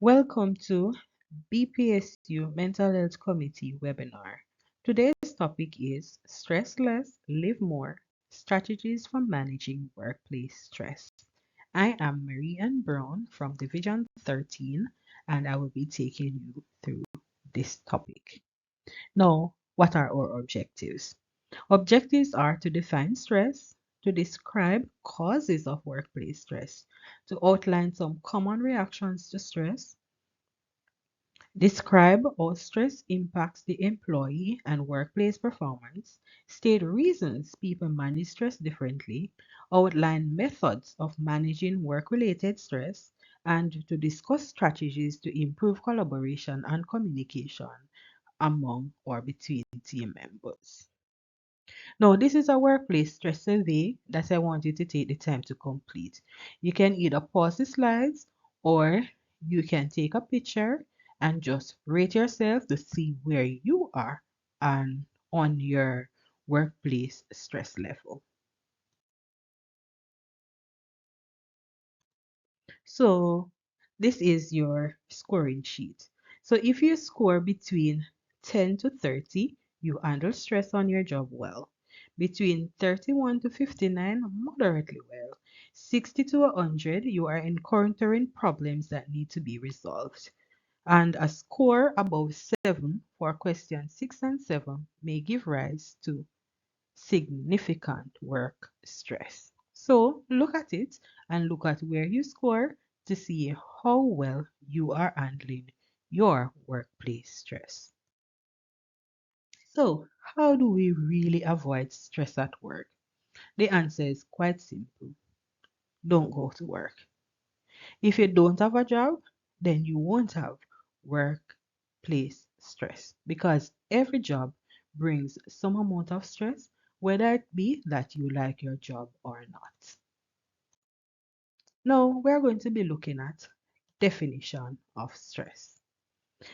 Welcome to BPSU Mental Health Committee webinar. Today's topic is Stress Less, Live More, Strategies for Managing Workplace Stress. I am Marie Ann Brown from Division 13 and I will be taking you through this topic. Now, what are our objectives? Objectives are to define stress, to describe causes of workplace stress, to outline some common reactions to stress, describe how stress impacts the employee and workplace performance, state reasons people manage stress differently, outline methods of managing work-related stress, and to discuss strategies to improve collaboration and communication among or between team members. Now, this is a workplace stress survey that I want you to take the time to complete. You can either pause the slides or you can take a picture and just rate yourself to see where you are and on your workplace stress level. So this is your scoring sheet. So if you score between 10 to 30, you handle stress on your job well. Between 31 to 59, moderately well. 60 to 100, you are encountering problems that need to be resolved. And a score above 7 for questions 6 and 7 may give rise to significant work stress. So look at it and look at where you score to see how well you are handling your workplace stress. So, how do we really avoid stress at work? The answer is quite simple. Don't go to work. If you don't have a job, then you won't have workplace stress because every job brings some amount of stress, whether it be that you like your job or not. Now, we're going to be looking at definition of stress.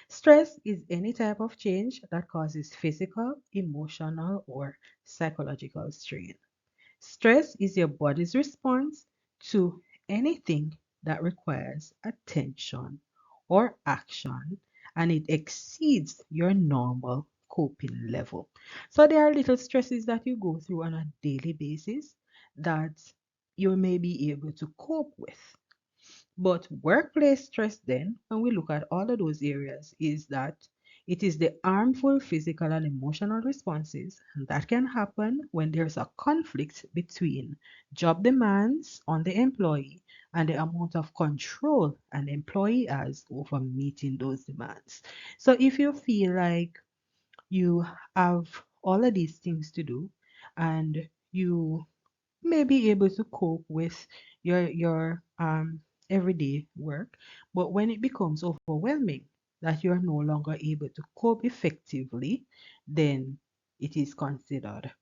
Stress is any type of change that causes physical, emotional, or psychological strain. Stress is your body's response to anything that requires attention or action and it exceeds your normal coping level. So there are little stresses that you go through on a daily basis that you may be able to cope with. But workplace stress, then, when we look at all of those areas, is that it is the harmful physical and emotional responses that can happen when there's a conflict between job demands on the employee and the amount of control an employee has over meeting those demands. So if you feel like you have all of these things to do and you may be able to cope with your everyday work, but when it becomes overwhelming that you are no longer able to cope effectively, then it is considered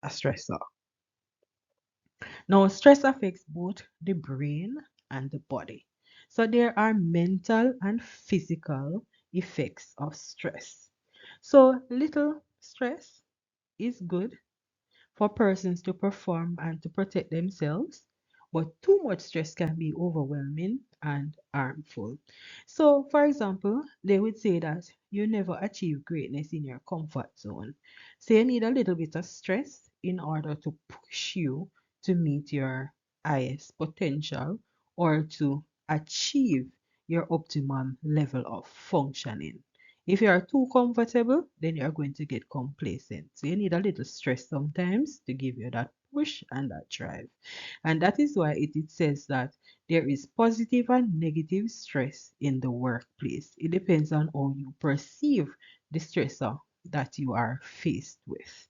a stressor. Now, stress affects both the brain and the body. So there are mental and physical effects of stress. So little stress is good for persons to perform and to protect themselves, but too much stress can be overwhelming and harmful. So, for example, they would say that you never achieve greatness in your comfort zone. So, you need a little bit of stress in order to push you to meet your highest potential or to achieve your optimum level of functioning. If you are too comfortable, then you are going to get complacent. So you need a little stress sometimes to give you that push and that drive. And that is why it says that there is positive and negative stress in the workplace. It depends on how you perceive the stressor that you are faced with.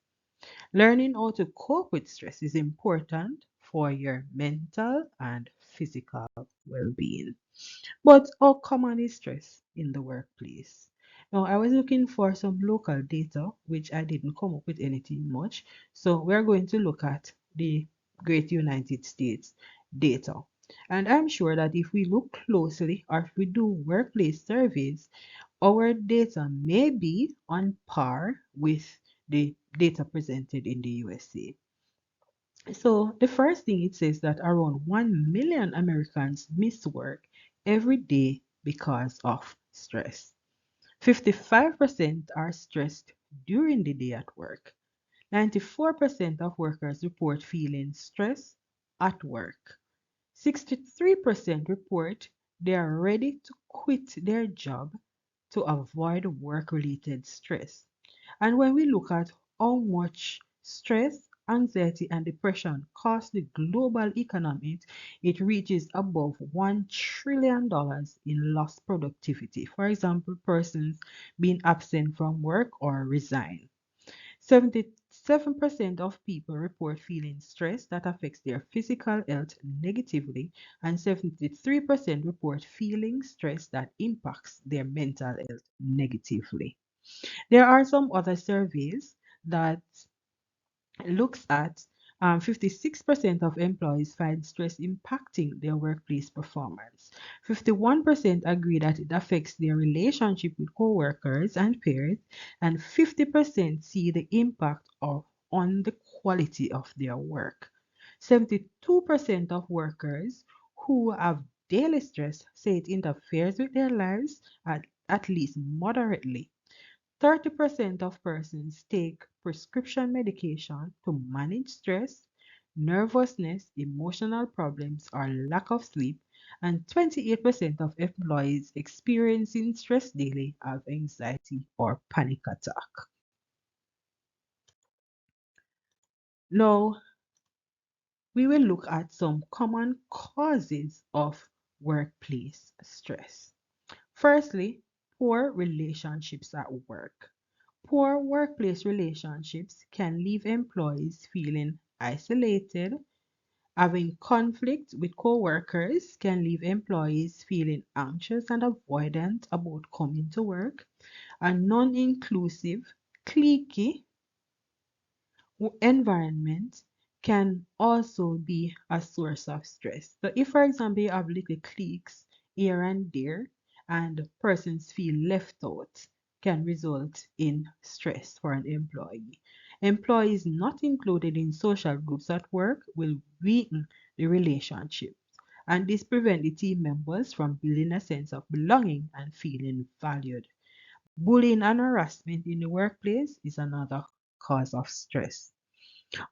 Learning how to cope with stress is important for your mental and physical well-being. But how common is stress in the workplace? Now, I was looking for some local data, which I didn't come up with anything much. So we're going to look at the Great United States data. And I'm sure that if we look closely or if we do workplace surveys, our data may be on par with the data presented in the USA. So the first thing it says that around 1 million Americans miss work every day because of stress. 55% are stressed during the day at work. 94% of workers report feeling stress at work. 63% report they are ready to quit their job to avoid work related stress. And when we look at how much stress, anxiety, and depression cost the global economy, it reaches above $1 trillion in lost productivity. For example, persons being absent from work or resign. 77% of people report feeling stress that affects their physical health negatively, and 73% report feeling stress that impacts their mental health negatively. There are some other surveys that looks at 56% of employees find stress impacting their workplace performance. 51% agree that it affects their relationship with coworkers and peers, and 50% see the impact of on the quality of their work. 72% of workers who have daily stress say it interferes with their lives at least moderately. 30% of persons take prescription medication to manage stress, nervousness, emotional problems, or lack of sleep, and 28% of employees experiencing stress daily have anxiety or panic attack. Now, we will look at some common causes of workplace stress. Firstly, poor relationships at work. Poor workplace relationships can leave employees feeling isolated. Having conflict with coworkers can leave employees feeling anxious and avoidant about coming to work. A non-inclusive, cliquey environment can also be a source of stress. So if, for example, you have little cliques here and there and persons feel left out, can result in stress for an employee. Employees not included in social groups at work will weaken the relationship, and this prevents the team members from building a sense of belonging and feeling valued. Bullying and harassment in the workplace is another cause of stress.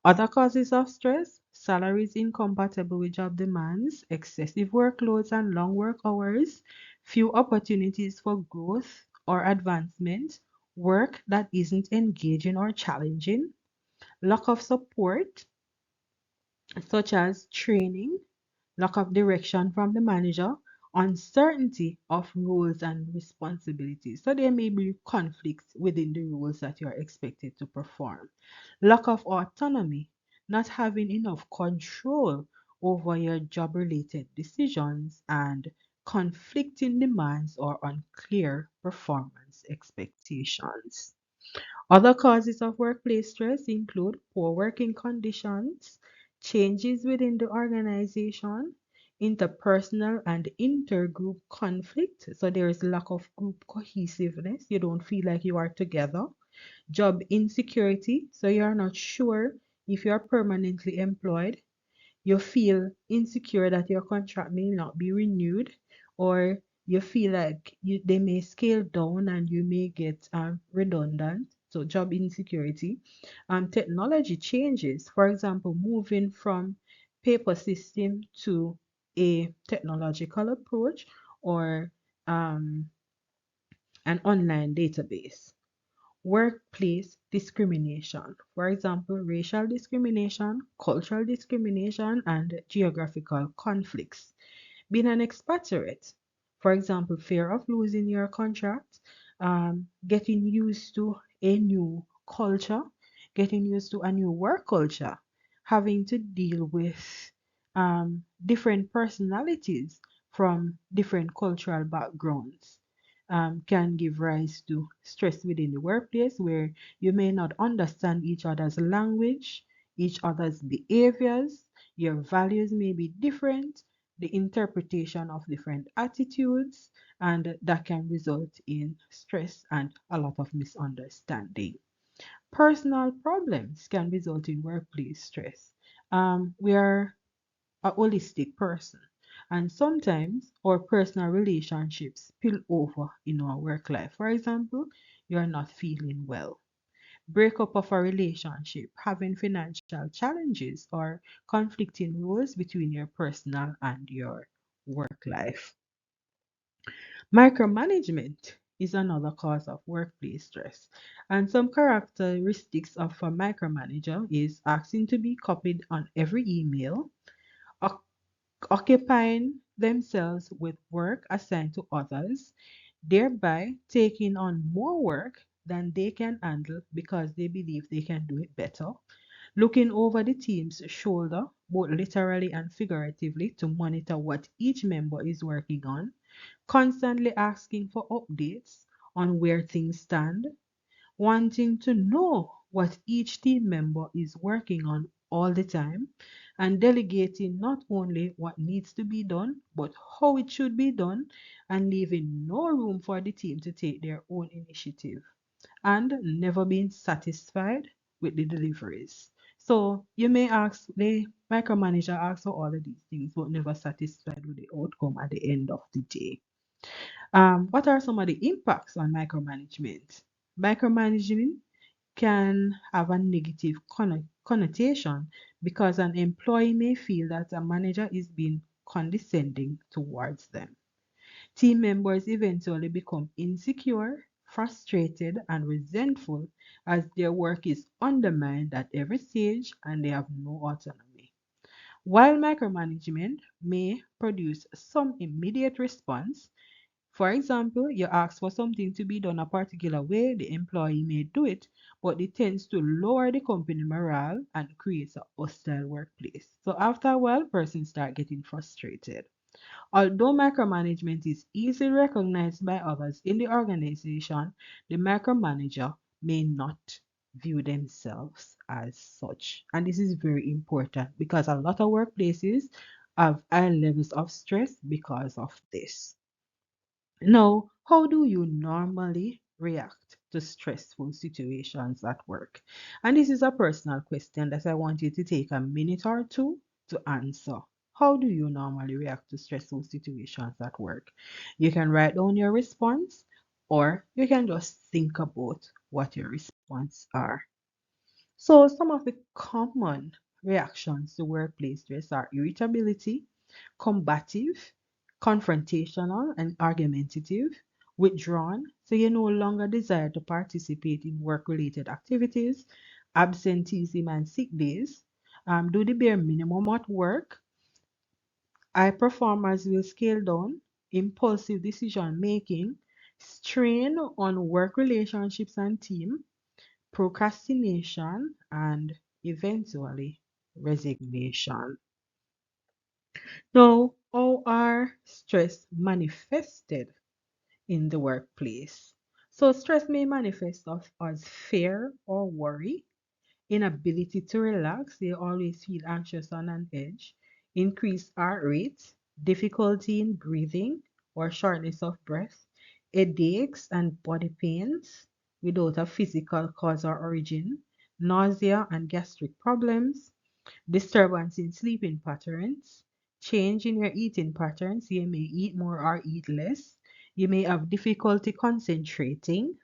Other causes of stress: salaries incompatible with job demands, excessive workloads and long work hours, few opportunities for growth or advancement, work that isn't engaging or challenging, lack of support, such as training, lack of direction from the manager, uncertainty of roles and responsibilities. So there may be conflicts within the roles that you are expected to perform. Lack of autonomy, not having enough control over your job related decisions, and conflicting demands or unclear performance expectations. Other causes of workplace stress include poor working conditions, changes within the organization, interpersonal and intergroup conflict. So there is lack of group cohesiveness. You don't feel like you are together. Job insecurity. So you are not sure if you are permanently employed. You feel insecure that your contract may not be renewed, or you feel like they may scale down and you may get redundant. So job insecurity. Technology changes, for example, moving from paper system to a technological approach, or um, an online database. Workplace discrimination, for example, racial discrimination, cultural discrimination, and geographical conflicts. Being an expatriate, for example, fear of losing your contract, getting used to a new culture, getting used to a new work culture, having to deal with different personalities from different cultural backgrounds, can give rise to stress within the workplace, where you may not understand each other's language, each other's behaviors, your values may be different, the interpretation of different attitudes, and that can result in stress and a lot of misunderstanding. Personal problems can result in workplace stress. We are a holistic person, And sometimes our personal relationships spill over in our work life. For example, you're not feeling well, breakup of a relationship, having financial challenges, or conflicting roles between your personal and your work life. Micromanagement is another cause of workplace stress. And some characteristics of a micromanager is asking to be copied on every email, oc- occupying themselves with work assigned to others, thereby taking on more work than they can handle because they believe they can do it better, looking over the team's shoulder, both literally and figuratively, to monitor what each member is working on, constantly asking for updates on where things stand, wanting to know what each team member is working on all the time, and delegating not only what needs to be done, but how it should be done, and leaving no room for the team to take their own initiative, and never being satisfied with the deliveries. So you may ask, the micromanager asks for all of these things, but never satisfied with the outcome at the end of the day. What are some of the impacts on micromanagement? Micromanagement can have a negative connotation because an employee may feel that a manager is being condescending towards them. Team members eventually become insecure, frustrated, and resentful as their work is undermined at every stage and they have no autonomy. While micromanagement may produce some immediate response, for example, you ask for something to be done a particular way, the employee may do it, but it tends to lower the company morale and creates a hostile workplace. So after a while, persons start getting frustrated. Although micromanagement is easily recognized by others in the organization, the micromanager may not view themselves as such. And this is very important because a lot of workplaces have high levels of stress because of this. Now, how do you normally react to stressful situations at work? And this is a personal question that I want you to take a minute or two to answer. How do you normally react to stressful situations at work? You can write down your response or you can just think about what your response are. So some of the common reactions to workplace stress are irritability, combative, confrontational, and argumentative, withdrawn, so you no longer desire to participate in work related activities, absenteeism and sick days, do the bare minimum at work, high performers will scale down, impulsive decision making, strain on work relationships and team, procrastination, and eventually resignation. Now, how are stress manifested in the workplace? So, stress may manifest as fear or worry, inability to relax, they always feel anxious and on edge, increased heart rate, difficulty in breathing or shortness of breath, headaches and body pains without a physical cause or origin, nausea and gastric problems, disturbance in sleeping patterns, change in your eating patterns. You may eat more or eat less. You may have difficulty concentrating,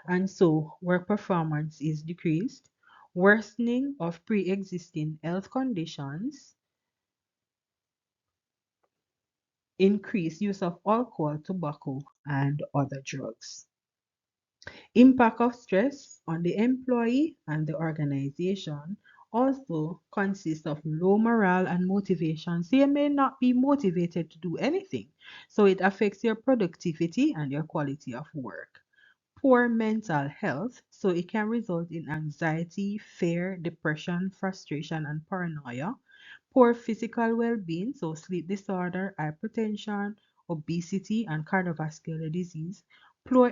and so work performance is decreased. Worsening of pre existing health conditions, increased use of alcohol, tobacco, and other drugs. Impact of stress on the employee and the organization also consists of low morale and motivation. So you may not be motivated to do anything. So it affects your productivity and your quality of work. Poor mental health, so it can result in anxiety, fear, depression, frustration, and paranoia. Poor physical well-being, so sleep disorder, hypertension, obesity, and cardiovascular disease. Poor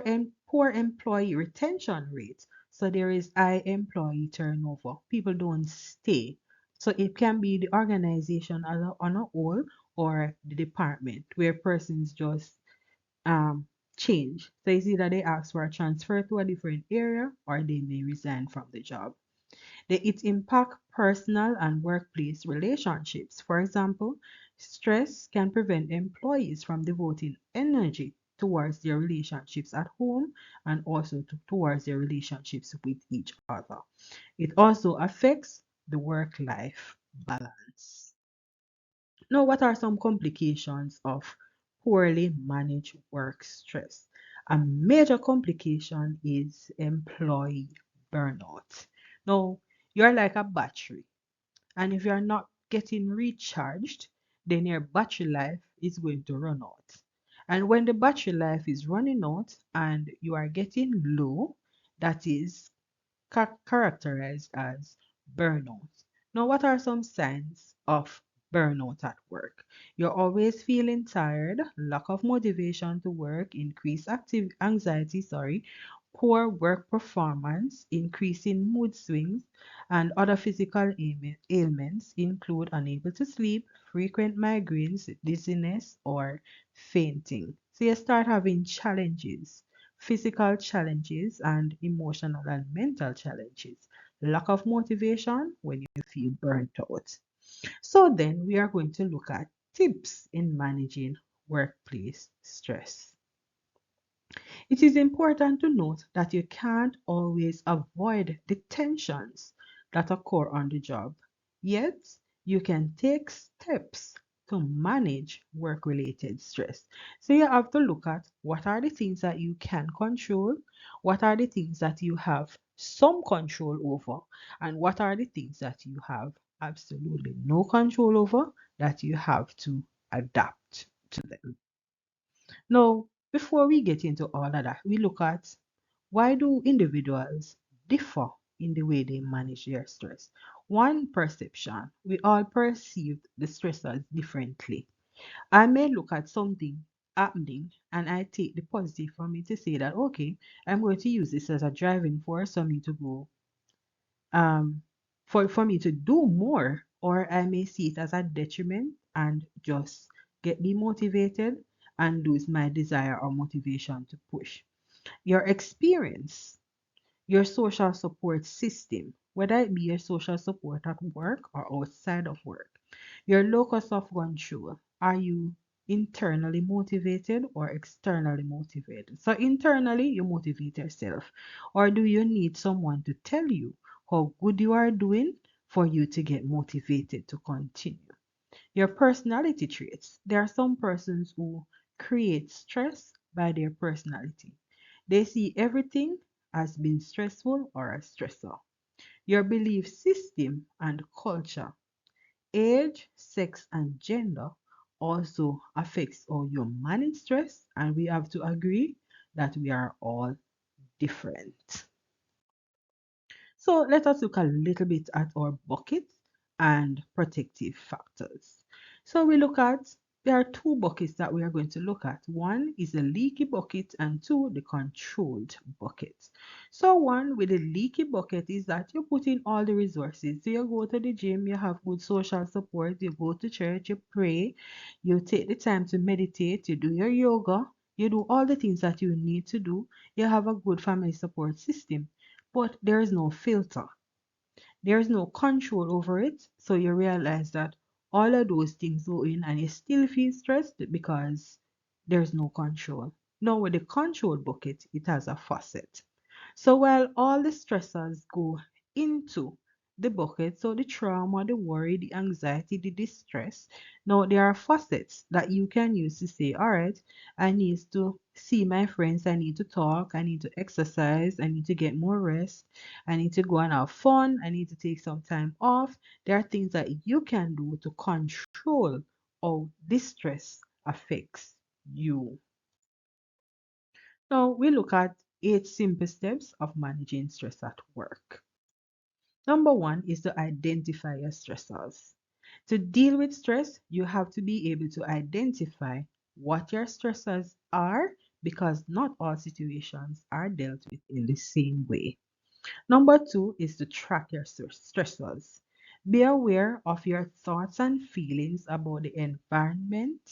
employee retention rates, so there is high employee turnover. People don't stay. So it can be the organization as on a whole or the department where persons just um, change. So it's either they ask for a transfer to a different area or they may resign from the job. It impact personal and workplace relationships. For example, Stress can prevent employees from devoting energy towards their relationships at home and also towards their relationships with each other. It also affects the work life balance. Now, what are some complications of poorly managed work stress? A major complication is employee burnout. Now, you're like a battery, and if you're not getting recharged, then your battery life is going to run out. And when the battery life is running out and you are getting low, that is characterized as burnout. Now, what are some signs of burnout at work? You're always feeling tired, lack of motivation to work, increased active anxiety, poor work performance, increasing mood swings, and other physical ailments include unable to sleep, frequent migraines, dizziness, or fainting. So you start having challenges, physical challenges, and emotional and mental challenges. Lack of motivation when you feel burnt out. So then we are going to look at tips in managing workplace stress. It is important to note that you can't always avoid the tensions that occur on the job, yet you can take steps to manage work related stress. So you have to look at what are the things that you can control, what are the things that you have some control over, and what are the things that you have absolutely no control over that you have to adapt to them. Now, before we get into all of that, we look at why do individuals differ in the way they manage their stress. One perception, we all perceive the stressors differently. I may look at something happening and I take the positive from it to say that, okay, I'm going to use this as a driving force for me to go, um, for me to do more, or I may see it as a detriment and just get demotivated and lose my desire or motivation to push. Your experience, your social support system, whether it be your social support at work or outside of work, your locus of control. Are you internally motivated or externally motivated? So, internally, you motivate yourself, or do you need someone to tell you how good you are doing for you to get motivated to continue? Your personality traits. There are some persons who create stress by their personality. They see everything as being stressful or a stressor. Your belief system and culture, age, sex, and gender also affects how you manage stress, and we have to agree that we are all different. So let us look a little bit at our buckets and protective factors. So we look at, there are two buckets that we are going to look at. One is the leaky bucket and two, the controlled bucket. So one with the leaky bucket is that you put in all the resources. So you go to the gym, you have good social support, you go to church, you pray, you take the time to meditate, you do your yoga, you do all the things that you need to do. You have a good family support system, but there is no filter. There is no control over it. So you realize that all of those things go in and you still feel stressed because there's no control. Now, with the control bucket, it has a faucet. So while all the stressors go into the bucket, so the trauma, the worry, the anxiety, the distress, now there are faucets that you can use to say, all right, I need to see my friends, I need to talk, I need to exercise, I need to get more rest, I need to go and have fun, I need to take some time off. There are things that you can do to control how distress affects you. Now we look at 8 simple steps of managing stress at work. Number one is to identify your stressors. To deal with stress, you have to be able to identify what your stressors are because not all situations are dealt with in the same way. Number two is to track your stressors. Be aware of your thoughts and feelings about the environment,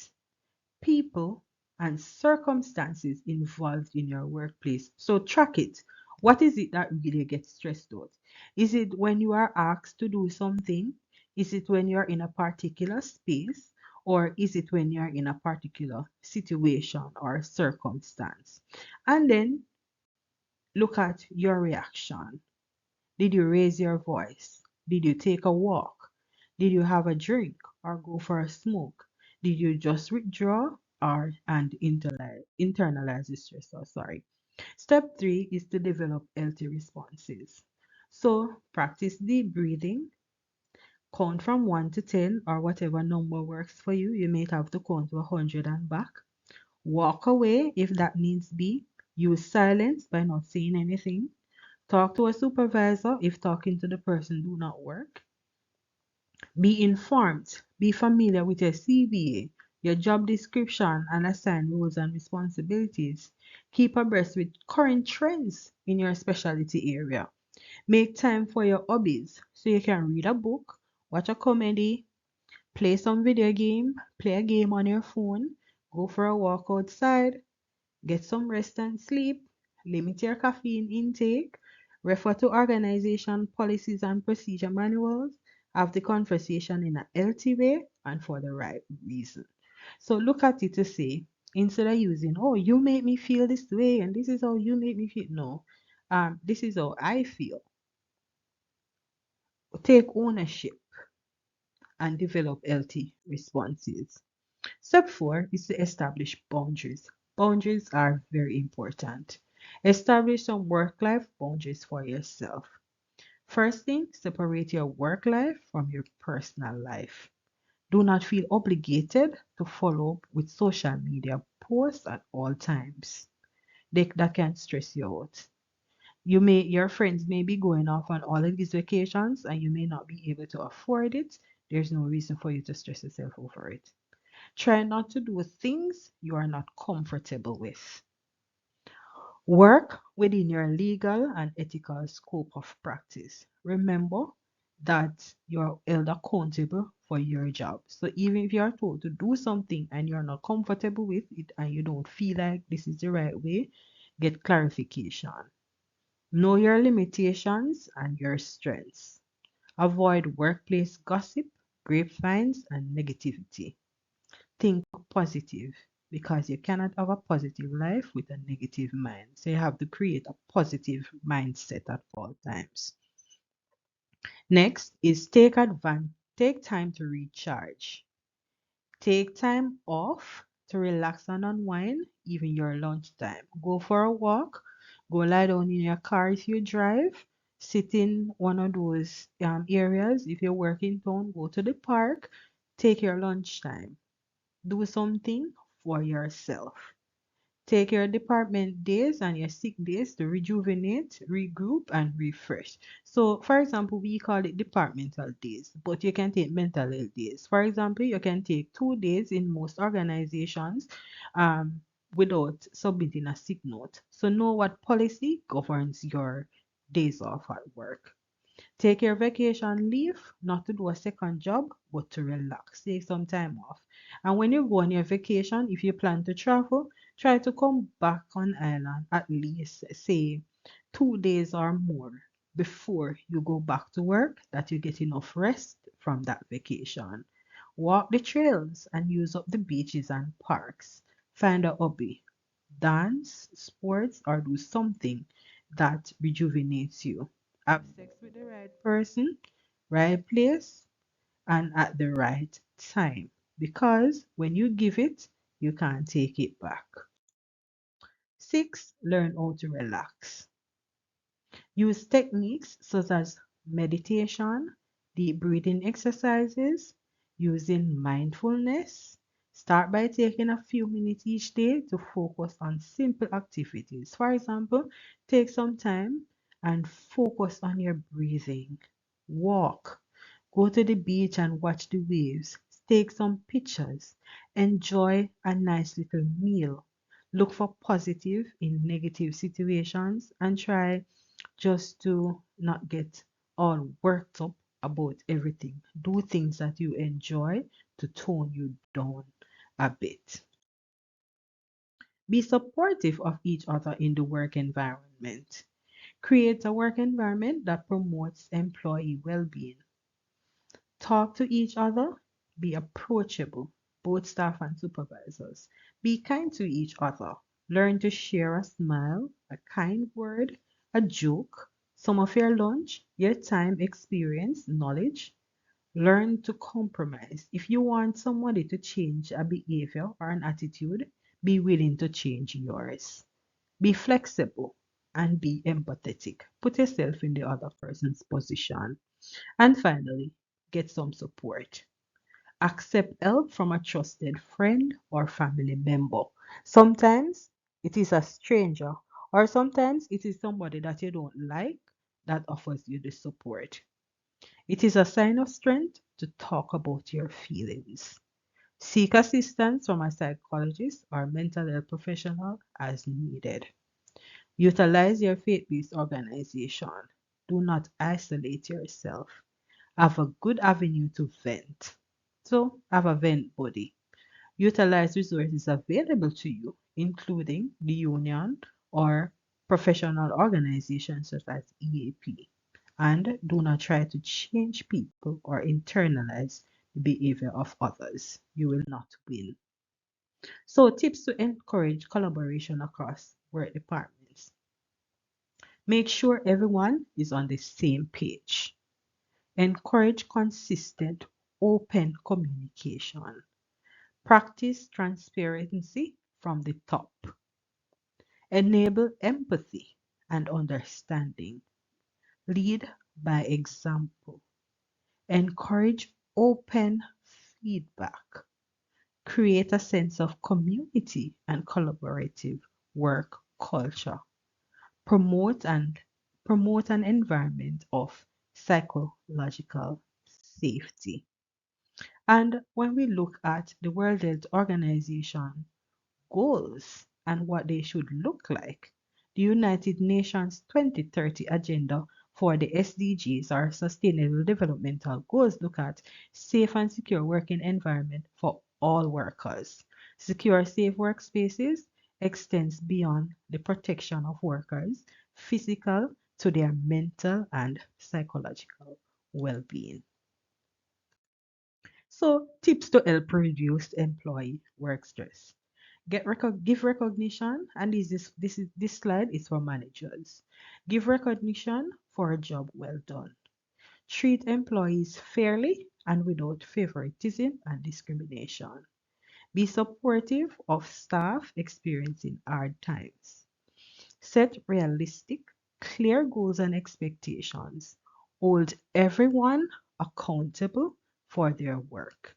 people, and circumstances involved in your workplace. So track it. What is it that really gets stressed out? Is it when you are asked to do something? Is it when you're in a particular space? Or is it when you're in a particular situation or circumstance? And then look at your reaction. Did you raise your voice? Did you take a walk? Did you have a drink or go for a smoke? Did you just withdraw or and internalize the stress? Oh, sorry. Step three is to develop healthy responses. So practice deep breathing, count from 1 to 10 or whatever number works for you. You may have to count to 100 and back. Walk away if that needs be. Use silence by not saying anything. Talk to a supervisor if talking to the person do not work. Be informed. Be familiar with your CVA, your job description, and assign roles and responsibilities. Keep abreast with current trends in your specialty area. Make time for your hobbies so you can read a book, watch a comedy, play some video game, play a game on your phone, go for a walk outside, get some rest and sleep, limit your caffeine intake, refer to organization policies and procedure manuals, have the conversation in a healthy way and for the right reason. So look at it to say, instead of using, oh, you make me feel this way and this is how you make me feel. No, this is how I feel. Take ownership and develop healthy responses. Step four is to establish boundaries. Boundaries are very important. Establish some work life boundaries for yourself. First thing, separate your work life from your personal life. Do not feel obligated to follow up with social media posts at all times. That can stress you out. Your friends may be going off on all of these vacations and you may not be able to afford it. There's no reason for you to stress yourself over it. Try not to do things you are not comfortable with. Work within your legal and ethical scope of practice. Remember that you're held accountable for your job. So even if you're told to do something and you're not comfortable with it and you don't feel like this is the right way, get clarification. Know your limitations and your strengths. Avoid workplace gossip, grapevines, and negativity. Think positive because you cannot have a positive life with a negative mind. So you have to create a positive mindset at all times. Next is take time to recharge. Take time off to relax and unwind, even your lunchtime. Go for a walk, go lie down in your car if you drive, sit in one of those areas. If you work in town, go to the park, take your lunchtime. Do something for yourself. Take your department days and your sick days to rejuvenate, regroup, and refresh. So, for example, we call it departmental days, but you can take mental health days. For example, you can take 2 days in most organizations um, without submitting a sick note. So, know what policy governs your days off at work. Take your vacation leave, not to do a second job, but to relax. Take some time off. And when you go on your vacation, if you plan to travel, try to come back on island at least, say, 2 days or more before you go back to work, that you get enough rest from that vacation. Walk the trails and use up the beaches and parks. Find a hobby, dance, sports, or do something that rejuvenates you. Have sex with the right person, right place, and at the right time. Because when you give it, you can't take it back. Six, learn how to relax. Use techniques such as meditation, deep breathing exercises, using mindfulness. Start by taking a few minutes each day to focus on simple activities. For example, take some time and focus on your breathing. Walk. Go to the beach and watch the waves. Take some pictures. Enjoy a nice little meal. Look for positive in negative situations and try just to not get all worked up about everything. Do things that you enjoy to tone you down a bit. Be supportive of each other in the work environment. Create a work environment that promotes employee well being. Talk to each other, be approachable. both staff and supervisors. Be kind to each other. Learn to share a smile, a kind word, a joke, some of your lunch, your time, experience, knowledge. Learn to compromise. If you want somebody to change a behavior or an attitude, be willing to change yours. Be flexible and be empathetic. Put yourself in the other person's position. And finally, get some support. Accept help from a trusted friend or family member. Sometimes it is a stranger, or sometimes it is somebody that you don't like that offers you the support. It is a sign of strength to talk about your feelings. Seek assistance from a psychologist or mental health professional as needed. Utilize your faith based organization. Do not isolate yourself. Have a good avenue to vent. So, have a vent buddy. Utilize resources available to you, including the union or professional organizations such as EAP. And do not try to change people or internalize the behavior of others. You will not win. So, tips to encourage collaboration across work departments. Make sure everyone is on the same page. Encourage consistent, open communication. Practice transparency from the top. Enable empathy and understanding. Lead by example. Encourage open feedback. Create a sense of community and collaborative work culture. Promote and promote an environment of psychological safety. And when we look at the World Health Organization goals and what they should look like, the United Nations 2030 Agenda for the SDGs or Sustainable Developmental Goals look at safe and secure working environment for all workers. Secure safe workspaces extends beyond the protection of workers, physical to their mental and psychological well-being. So, tips to help reduce employee work stress. Give recognition, and this slide is for managers. Give recognition for a job well done. Treat employees fairly and without favoritism and discrimination. Be supportive of staff experiencing hard times. Set realistic, clear goals and expectations. Hold everyone accountable for their work.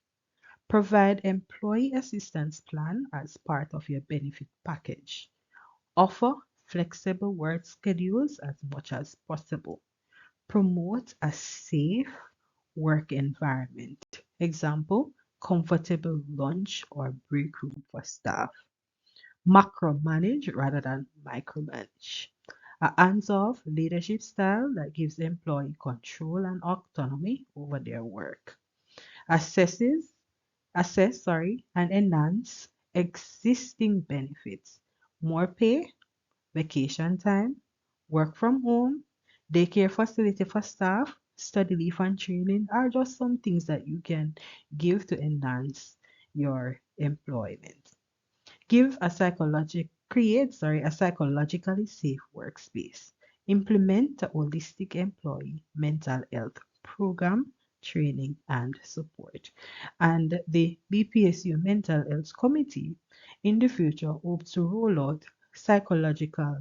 Provide employee assistance plan as part of your benefit package. Offer flexible work schedules as much as possible. Promote a safe work environment. Example, comfortable lunch or break room for staff. Macromanage rather than micromanage. A hands-off leadership style that gives employee control and autonomy over their work. Assesses and enhance existing benefits. More pay, vacation time, work from home, daycare facility for staff, study leave and training are just some things that you can give to enhance your employment. Create a psychologically safe workspace. Implement a holistic employee mental health program, training, and support. And the BPSU Mental Health Committee in the future hopes to roll out psychological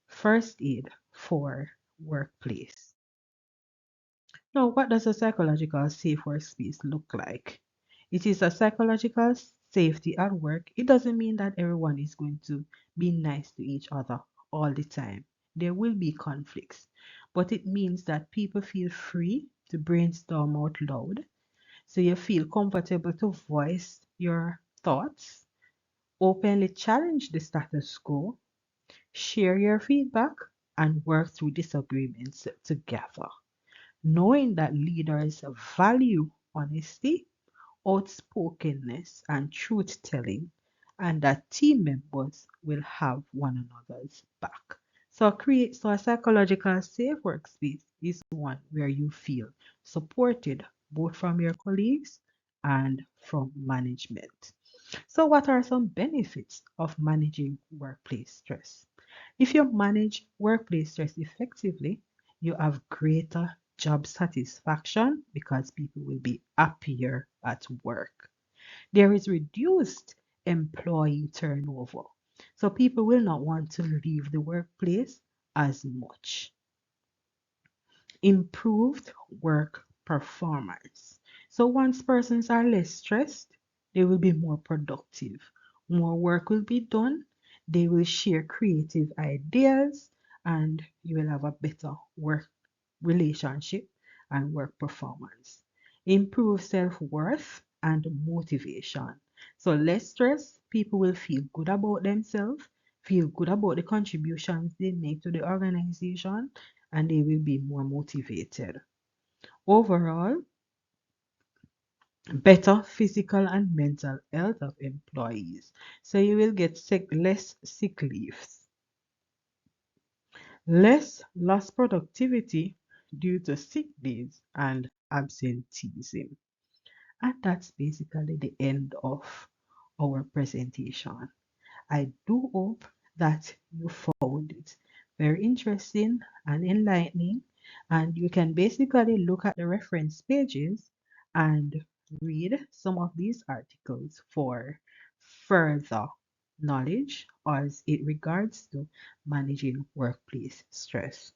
first aid for workplace. Now, what does a psychological safe workspace look like? It is a psychological safety at work. It doesn't mean that everyone is going to be nice to each other all the time. There will be conflicts, but it means that people feel free to brainstorm out loud. So you feel comfortable to voice your thoughts, openly challenge the status quo, share your feedback, and work through disagreements together. Knowing that leaders value honesty, outspokenness, and truth telling, and that team members will have one another's back. So a psychological safe workspace is one where you feel supported both from your colleagues and from management. So, what are some benefits of managing workplace stress? If you manage workplace stress effectively, you have greater job satisfaction because people will be happier at work. There is reduced employee turnover. So people will not want to leave the workplace as much. Improved work performance. So once persons are less stressed, they will be more productive. More work will be done. They will share creative ideas and you will have a better work relationship and work performance. Improve self-worth and motivation. So less stress, people will feel good about themselves, feel good about the contributions they make to the organization, and they will be more motivated. Overall, better physical and mental health of employees. So you will get less sick leaves, less lost productivity due to sick days and absenteeism. And that's basically the end of our presentation. I do hope that you found it very interesting and enlightening. And you can basically look at the reference pages and read some of these articles for further knowledge as it regards to managing workplace stress.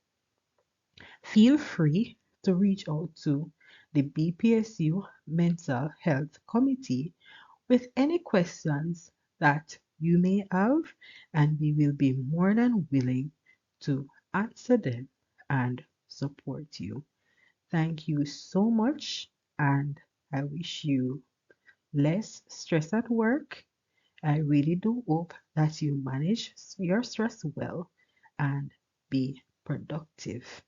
Feel free to reach out to the BPSU Mental Health Committee with any questions that you may have, and we will be more than willing to answer them and support you. Thank you so much, and I wish you less stress at work. I really do hope that you manage your stress well and be productive.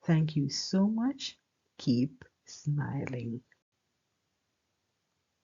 Thank you so much. Keep smiling.